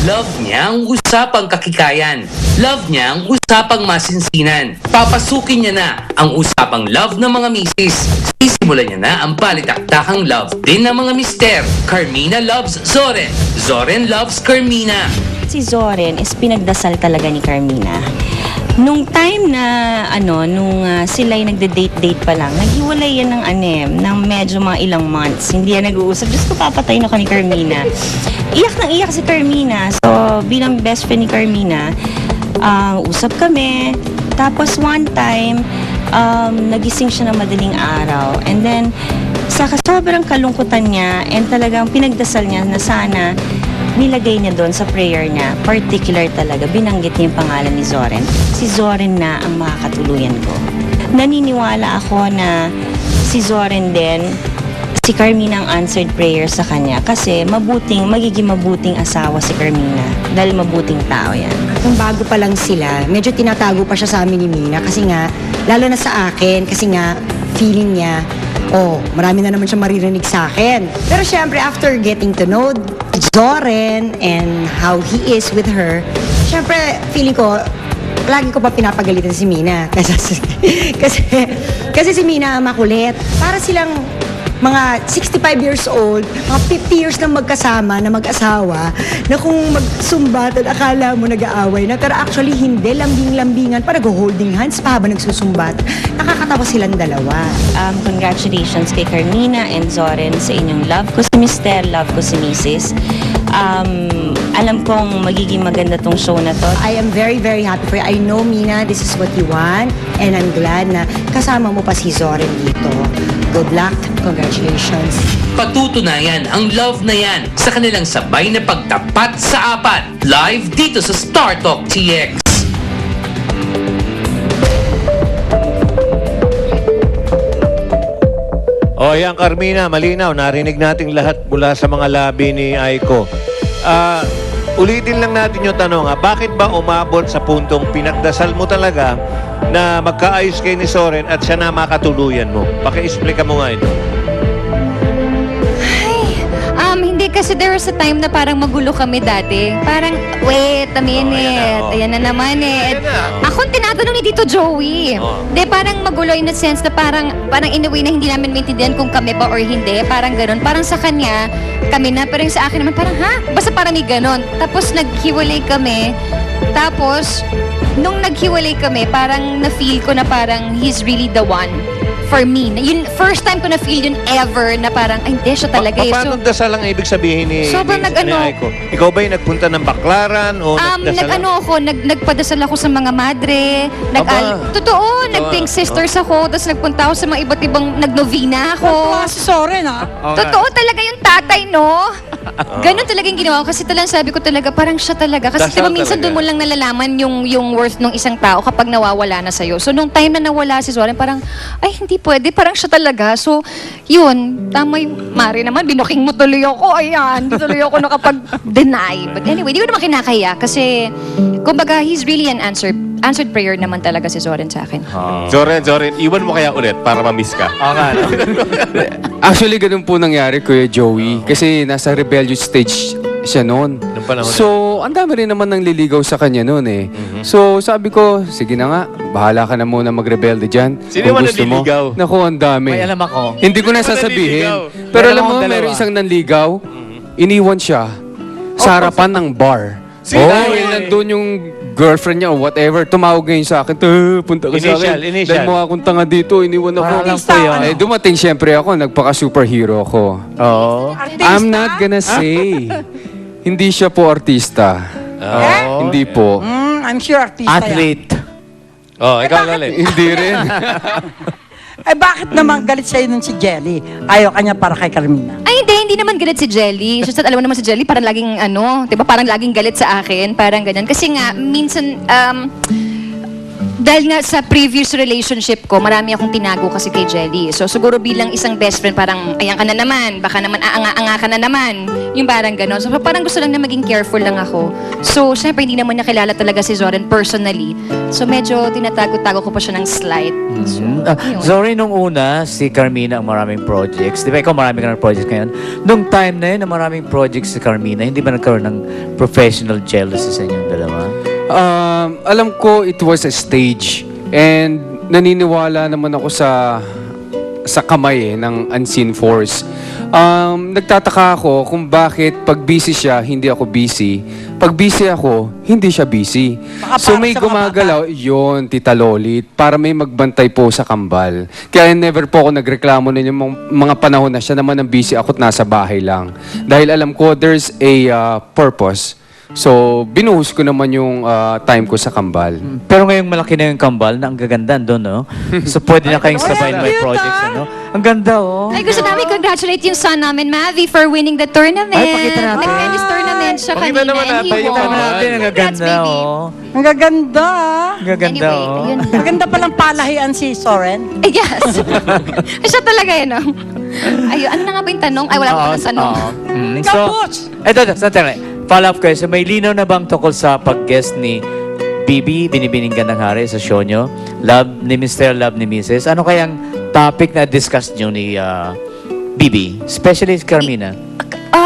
Love niya ang usapang kakikayan. Love niya ang usapang masinsinan. Papasukin niya na ang usapang love ng mga misis. Sisimulan niya na ang balitaktakang love din ng mga mister. Carmina loves Zoren. Zoren loves Carmina. Si Zoren is pinagdasal talaga ni Carmina. Nung time na, sila'y nagde-date-date pa lang, naghiwalay yan ng medyo mga ilang months. Hindi yan nag-uusap. Diyos ko, papatay na ko ni Carmina. Iyak nang iyak si Carmina. So, bilang best friend ni Carmina, usap kami. Tapos one time, nagising siya ng madaling araw. And then, sa sobrang kalungkutan niya, and talagang pinagdasal niya na sana nilagay niya doon sa prayer niya, particular talaga, binanggit niya yung pangalan ni Zoren. Si Zoren na ang makakatuluyan ko. Naniniwala ako na si Zoren din, si Carmina ang answered prayer sa kanya kasi magiging mabuting asawa si Carmina dahil mabuting tao yan. Kung bago pa lang sila, medyo tinatago pa siya sa amin ni Mina kasi nga, lalo na sa akin, kasi nga, feeling niya, marami na naman siya maririnig sa akin. Pero syempre, after getting to know Zoren and how he is with her, syempre, feeling ko, lagi ko pa pinapagalitan si Mina. Kasi si Mina makulit. Para silang mga 65 years old, mga 50 years na magkasama, na mag-asawa, na kung magsumbat at akala mo nag-aaway na, pero actually hindi, lambing-lambingan, pa nag-holding hands pa habang nagsusumbat. Nakakatawa silang dalawa. Congratulations kay Carmina and Zoren sa inyong love ko si Mister, love ko si Mrs. Alam kong magiging maganda tong show na to. I am very, very happy for you. I know, Mina, this is what you want, and I'm glad na kasama mo pa si Zoren dito. Good luck. Congratulations. Patutunayan ang love na yan sa kanilang sabay na pagtapat sa apat. Live dito sa Star Talk TX. O yan, Carmina, malinaw. Narinig nating lahat mula sa mga labi ni Aiko. Ulitin lang natin yung tanong, bakit ba umabot sa puntong pinagdasal mo talaga na magkaayos kay ni Zoren at siya na makatuluyan mo? Paki-explica mo nga ito. Hindi kasi there was a time na parang magulo kami dati. Parang, wait a minute. Ayan na naman eh. Ayan na. Ako tinatanong ni Tito Joey. Hindi, parang magulo in a sense na parang in a way na hindi namin maintindihan kung kami ba or hindi. Parang ganun. Parang sa kanya, kami na. Pero yung sa akin naman, parang basta parang may ganun. Tapos naghiwalay kami. Tapos, nung naghiwalay kami, parang na-feel ko na parang he's really the one for me. Yun, first time ko na-feel yun ever na parang, ay, hindi, siya talaga. Paano dasal ang ibig sabihin ni Aiko? Ikaw ba yung nagpunta ng Baklaran o nagdasal? Nagpadasal ako sa mga madre. Totoo, nag-pink sisters ako. Tapos nagpunta ako sa mga iba't ibang, nagnovena ako. Si Zoren, Totoo talaga yung tatay, no? Ganun talaga yung ginawa ko. Kasi talagang sabi ko talaga, parang siya talaga. Kasi Dasal diba minsan talaga. doon mo lang nalalaman yung worth ng isang tao kapag nawawala na sa'yo. So nung time na nawala si Zoren, parang, ay, hindi pwede. Parang siya talaga. So, yun. Tama yung Mari naman. Binuking mo tuloy ako. Ayan. Hindi tuloy ako nakapag-deny. But anyway, di ko naman kinakaya. Kasi, kumbaga, he's really an answered prayer naman talaga si Zoren sa akin. Zoren, iwan mo kaya ulit para ma-miss ka. Actually, ganun po nangyari, Kuya Joey. Kasi nasa rebellious stage siya noon. Nung panahon So, ang dami rin naman nang liligaw sa kanya noon eh. So, sabi ko, sige na nga, bahala ka na muna magrebelde dyan. Sino Kung naman gusto mo. nanliligaw? Naku, ang dami. May alam ako. Hindi ko na Sino naman sasabihin. nanliligaw? Pero Meron alam mo, akong dalawa. meron isang nanligaw, iniwan siya sa harapan ng bar. Sino? Nandun yung girlfriend niya o whatever, tumawag ngayon sa akin, punta ka sa akin. Initial. Dahil mo akong tanga dito, iniwan ako. Parang po yun. Eh, dumating siyempre ako, nagpaka-superhero ako. Oo. I'm not gonna say. Hindi siya po artista. Hindi po. I'm sure artista yan. Athlete. Ikaw galing. Hindi rin. Eh bakit naman galit sa'yo nun si Jelly? Ayaw kanya para kay Carmina. Ay, hindi naman galit si Jelly. Just that, alam mo naman si Jelly, parang laging, di ba, parang laging galit sa akin, parang ganyan. Kasi nga, minsan, Dahil nga sa previous relationship ko, marami akong tinago kasi kay Jelly. So siguro bilang isang best friend, parang ayan ka na naman, baka naman aanga-anga ka na naman. Yung parang gano'n. So parang gusto lang na maging careful lang ako. So syempre hindi naman niya kilala talaga si Zoren personally. So medyo tinatago-tago ko pa siya ng slight. So, yun. Sorry, nung una, si Carmina ang maraming projects. Di ba ikaw marami ka ng projects ngayon? Nung time na yun na maraming projects si Carmina, hindi ba nagkaroon ng professional jealousy sa inyong dalawa? Alam ko it was a stage and naniniwala naman ako sa kamay ng unseen force. Nagtataka ako kung bakit pag busy siya, hindi ako busy. Pag busy ako, hindi siya busy. Baka So para may sa mga gumagalaw, yon Tita Lolit, para may magbantay po sa kambal. Kaya never po ako nagreklamo na yung mga panahon na siya naman ang busy, ako't nasa bahay lang. Dahil alam ko there's a purpose. So, binuhos ko naman yung time ko sa kambal. Pero ngayong malaki na yung kambal na ang gaganda doon, no? So pwede na kayong sabay na may projects, ano? Ang ganda, oh. Ay, gusto namin congratulate yung son namin, Mavi, for winning the tournament. Ay, pakita natin. Nag-tennis tournament siya Pakita kanina naman and he natin yung won. kambal. Natin, ang Congrats, gaganda, baby. oh. Ang gaganda. Ang gaganda, Anyway, oh. ayun lang. Maganda palang palahian si Soren. Ay, yes. Ay, siya talaga yun, no? Ayun, ano na nga ba yung tanong? Ay, wala pa palang tanong. So, ito, sandali. Follow-up kayo. So, may linaw na bang tungkol sa pag-guest ni Bibi, Binibininggan ng Hari sa show nyo? Love ni Mr. Love ni Mrs. Ano kayang topic na discuss nyo ni Bibi? Especially Carmina.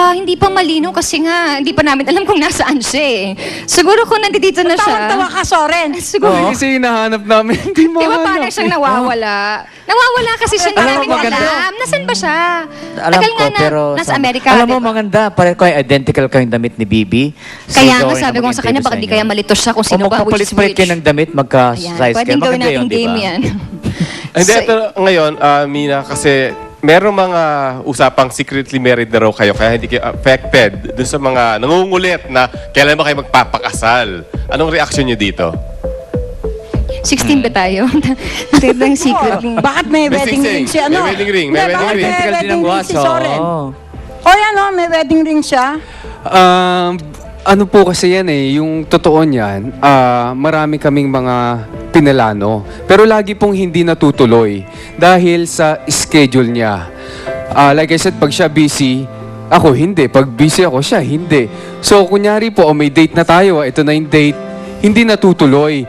Hindi pa malinaw kasi nga, hindi pa namin alam kung nasaan siya eh. Siguro kung nandito na siya. Tawang-tawa ka, Soren. Siguro. Kasi hinahanap namin, hindi mo Di ba parang siyang nawawala? Nawawala kasi siya, hindi Alam mo, namin maganda. alam. Nasaan ba siya? Alam Tagal ko, nga na, pero... nasa Amerika. Alam mo, di ba? maganda. Pareho kayo, identical kayong damit ni Bibi. Si Kaya nga Zoe sabi na ko sa kanya, mag-interview baka di inyo. kaya malito siya kung O sino ba, which is magpapalit-palit which. kayo ng damit, Ayan, magka-size kayo. pwedeng gawin Maganda yun, natin di game ba? yan. Hindi, So, pero ngayon, Mina, kasi merong mga usapang secretly married na raw kayo kaya hindi kayo affected dun sa mga nangungulit na kailan ba kayo magpapakasal. Anong reaction nyo dito? 16 ba tayo? Tignan secret. Bakit may wedding Sing-sing. ring si ano? May wedding ring, may Hindi, wedding bakit ring. may Identical din wedding ang ring buwas, si Soren? oh. O yan o, may wedding ring siya. Ano po kasi yan yung totoo niyan, marami kaming mga pinalano. Pero lagi pong hindi natutuloy dahil sa schedule niya. Like I said, pag siya busy, ako hindi. Pag busy ako, siya hindi. So, kunyari po, may date na tayo, ito na yung date, hindi natutuloy.